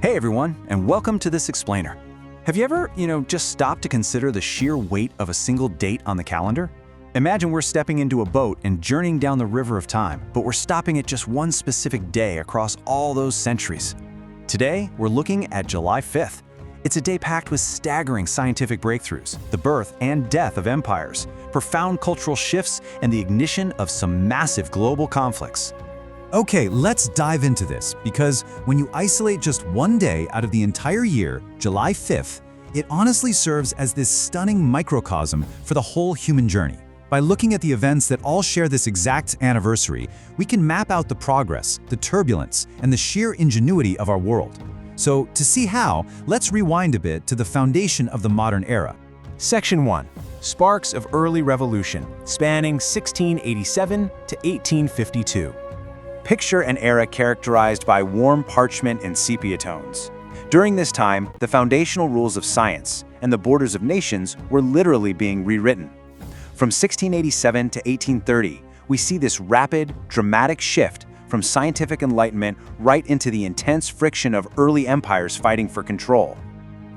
Hey everyone, and welcome to this explainer. Have you ever, just stopped to consider the sheer weight of a single date on the calendar? Imagine we're stepping into a boat and journeying down the river of time, but we're stopping at just one specific day across all those centuries. Today, we're looking at July 5th. It's a day packed with staggering scientific breakthroughs, the birth and death of empires, profound cultural shifts, and the ignition of some massive global conflicts. Okay, let's dive into this, because when you isolate just one day out of the entire year, July 5th, it honestly serves as this stunning microcosm for the whole human journey. By looking at the events that all share this exact anniversary, we can map out the progress, the turbulence, and the sheer ingenuity of our world. So, to see how, let's rewind a bit to the foundation of the modern era. Section 1. Sparks of Early Revolution, spanning 1687 to 1852. Picture an era characterized by warm parchment and sepia tones. During this time, the foundational rules of science and the borders of nations were literally being rewritten. From 1687 to 1830, we see this rapid, dramatic shift from scientific enlightenment right into the intense friction of early empires fighting for control.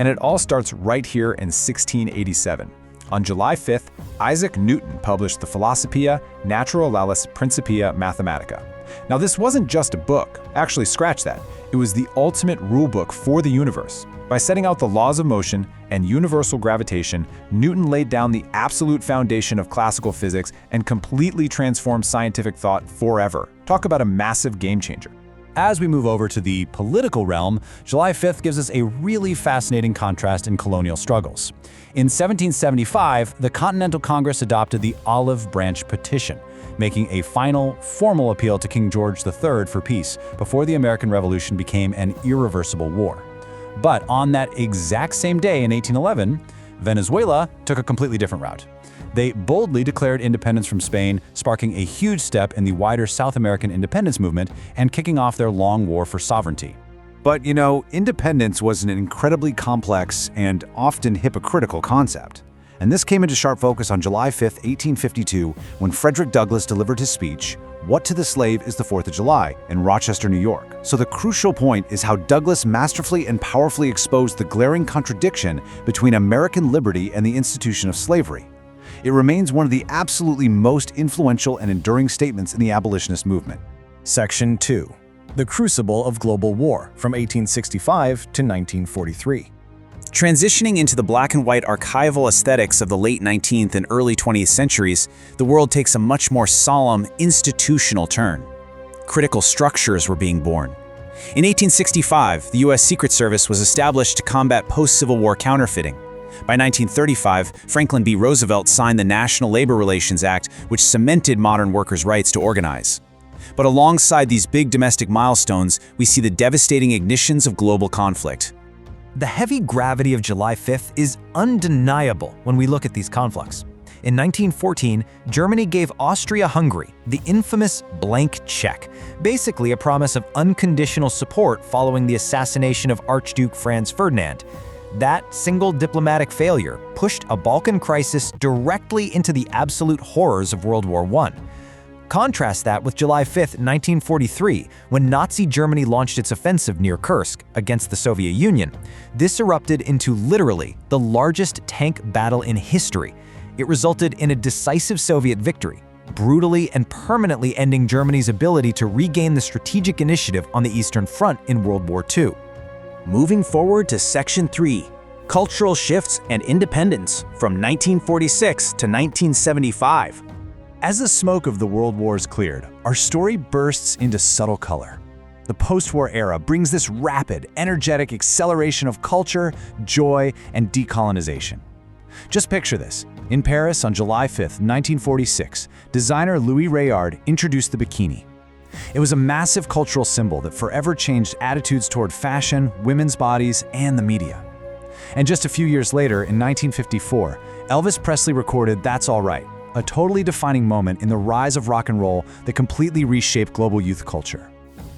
And it all starts right here in 1687. On July 5th, Isaac Newton published the Philosophia Naturalis Principia Mathematica. Now, this wasn't just a book. Actually, scratch that. It was the ultimate rulebook for the universe. By setting out the laws of motion and universal gravitation, Newton laid down the absolute foundation of classical physics and completely transformed scientific thought forever. Talk about a massive game changer. As we move over to the political realm, July 5th gives us a really fascinating contrast in colonial struggles. In 1775, the Continental Congress adopted the Olive Branch Petition, making a final, formal appeal to King George III for peace before the American Revolution became an irreversible war. But on that exact same day in 1811, Venezuela took a completely different route. They boldly declared independence from Spain, sparking a huge step in the wider South American independence movement and kicking off their long war for sovereignty. But independence was an incredibly complex and often hypocritical concept. And this came into sharp focus on July 5, 1852, when Frederick Douglass delivered his speech, "What to the Slave is the 4th of July," in Rochester, New York. So the crucial point is how Douglass masterfully and powerfully exposed the glaring contradiction between American liberty and the institution of slavery. It remains one of the absolutely most influential and enduring statements in the abolitionist movement. Section 2. The Crucible of Global War, from 1865 to 1943. Transitioning into the black and white archival aesthetics of the late 19th and early 20th centuries, the world takes a much more solemn, institutional turn. Critical structures were being born. In 1865, the U.S. Secret Service was established to combat post-Civil War counterfeiting. By 1935, Franklin B. Roosevelt signed the National Labor Relations Act, which cemented modern workers' rights to organize. But alongside these big domestic milestones, we see the devastating ignitions of global conflict. The heavy gravity of July 5th is undeniable when we look at these conflicts. In 1914, Germany gave Austria-Hungary the infamous blank check, basically a promise of unconditional support following the assassination of Archduke Franz Ferdinand. That single diplomatic failure pushed a Balkan crisis directly into the absolute horrors of World War I. Contrast that with July 5, 1943, when Nazi Germany launched its offensive near Kursk against the Soviet Union. This erupted into literally the largest tank battle in history. It resulted in a decisive Soviet victory, brutally and permanently ending Germany's ability to regain the strategic initiative on the Eastern Front in World War II. Moving forward to Section 3. Cultural Shifts and Independence, from 1946 to 1975. As the smoke of the World Wars cleared, our story bursts into subtle color. The post-war era brings this rapid, energetic acceleration of culture, joy, and decolonization. Just picture this. In Paris on July 5, 1946, designer Louis Réard introduced the bikini. It was a massive cultural symbol that forever changed attitudes toward fashion, women's bodies, and the media. And just a few years later, in 1954, Elvis Presley recorded "That's All Right," a totally defining moment in the rise of rock and roll that completely reshaped global youth culture.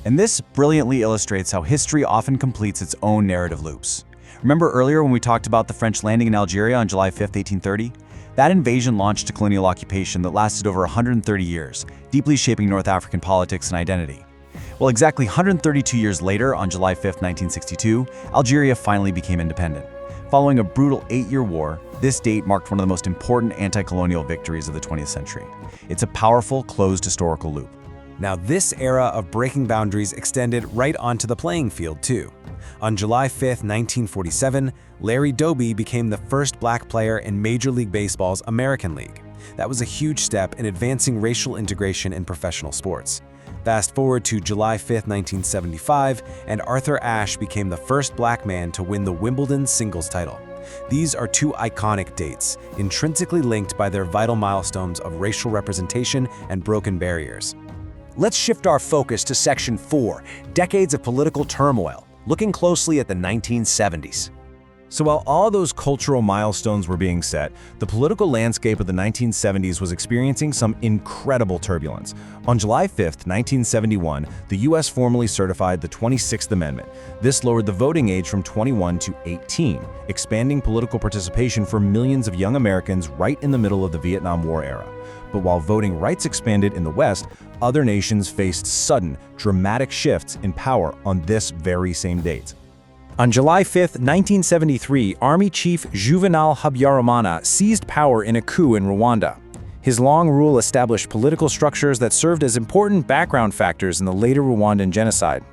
And this brilliantly illustrates how history often completes its own narrative loops. Remember earlier when we talked about the French landing in Algeria on July 5, 1830? That invasion launched a colonial occupation that lasted over 130 years, deeply shaping North African politics and identity. Well, exactly 132 years later, on July 5, 1962, Algeria finally became independent. Following a brutal 8-year war, this date marked one of the most important anti-colonial victories of the 20th century. It's a powerful, closed historical loop. Now, this era of breaking boundaries extended right onto the playing field, too. On July 5, 1947, Larry Doby became the first black player in Major League Baseball's American League. That was a huge step in advancing racial integration in professional sports. Fast forward to July 5, 1975, and Arthur Ashe became the first black man to win the Wimbledon singles title. These are two iconic dates, intrinsically linked by their vital milestones of racial representation and broken barriers. Let's shift our focus to Section 4, Decades of Political Turmoil, looking closely at the 1970s. So while all those cultural milestones were being set, the political landscape of the 1970s was experiencing some incredible turbulence. On July 5, 1971, the U.S. formally certified the 26th Amendment. This lowered the voting age from 21 to 18, expanding political participation for millions of young Americans right in the middle of the Vietnam War era. But while voting rights expanded in the West, other nations faced sudden, dramatic shifts in power on this very same date. On July 5, 1973, Army Chief Juvenal Habyarimana seized power in a coup in Rwanda. His long rule established political structures that served as important background factors in the later Rwandan genocide.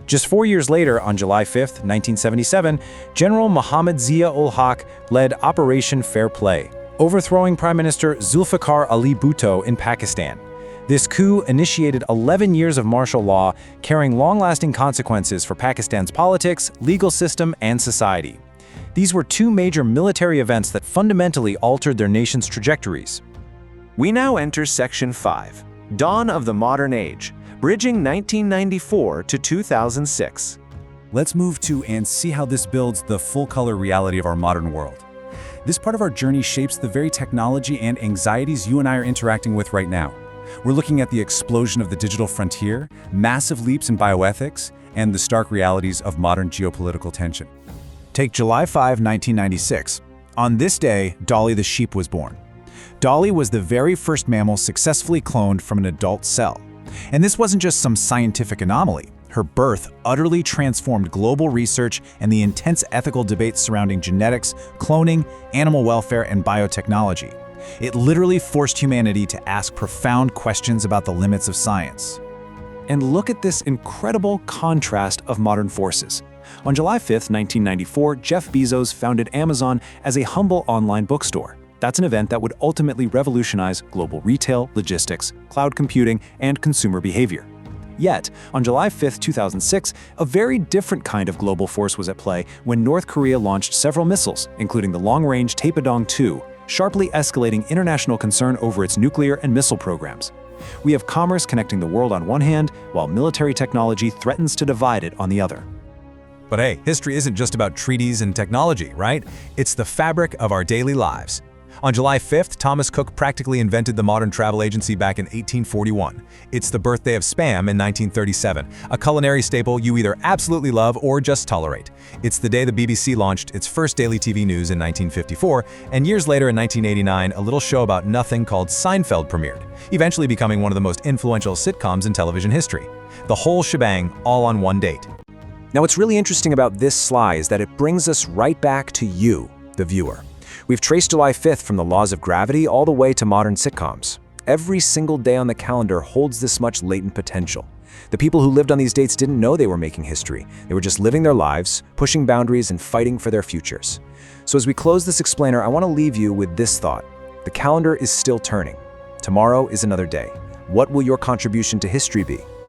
Just 4 years later, on July 5, 1977, General Mohammed Zia-ul-Haq led Operation Fair Play, overthrowing Prime Minister Zulfikar Ali Bhutto in Pakistan. This coup initiated 11 years of martial law, carrying long-lasting consequences for Pakistan's politics, legal system, and society. These were two major military events that fundamentally altered their nation's trajectories. We now enter Section 5, Dawn of the Modern Age, bridging 1994 to 2006. Let's move to and see how this builds the full-color reality of our modern world. This part of our journey shapes the very technology and anxieties you and I are interacting with right now. We're looking at the explosion of the digital frontier, massive leaps in bioethics, and the stark realities of modern geopolitical tension. Take July 5, 1996. On this day, Dolly the sheep was born. Dolly was the very first mammal successfully cloned from an adult cell. And this wasn't just some scientific anomaly. Her birth utterly transformed global research and the intense ethical debates surrounding genetics, cloning, animal welfare, and biotechnology. It literally forced humanity to ask profound questions about the limits of science. And look at this incredible contrast of modern forces. On July 5, 1994, Jeff Bezos founded Amazon as a humble online bookstore. That's an event that would ultimately revolutionize global retail, logistics, cloud computing, and consumer behavior. Yet, on July 5, 2006, a very different kind of global force was at play when North Korea launched several missiles, including the long-range Taepodong-2, sharply escalating international concern over its nuclear and missile programs. We have commerce connecting the world on one hand, while military technology threatens to divide it on the other. But hey, history isn't just about treaties and technology, right? It's the fabric of our daily lives. On July 5th, Thomas Cook practically invented the modern travel agency back in 1841. It's the birthday of Spam in 1937, a culinary staple you either absolutely love or just tolerate. It's the day the BBC launched its first daily TV news in 1954, and years later in 1989, a little show about nothing called Seinfeld premiered, eventually becoming one of the most influential sitcoms in television history. The whole shebang, all on one date. Now, what's really interesting about this slide is that it brings us right back to you, the viewer. We've traced July 5th from the laws of gravity all the way to modern sitcoms. Every single day on the calendar holds this much latent potential. The people who lived on these dates didn't know they were making history. They were just living their lives, pushing boundaries, and fighting for their futures. So as we close this explainer, I want to leave you with this thought. The calendar is still turning. Tomorrow is another day. What will your contribution to history be?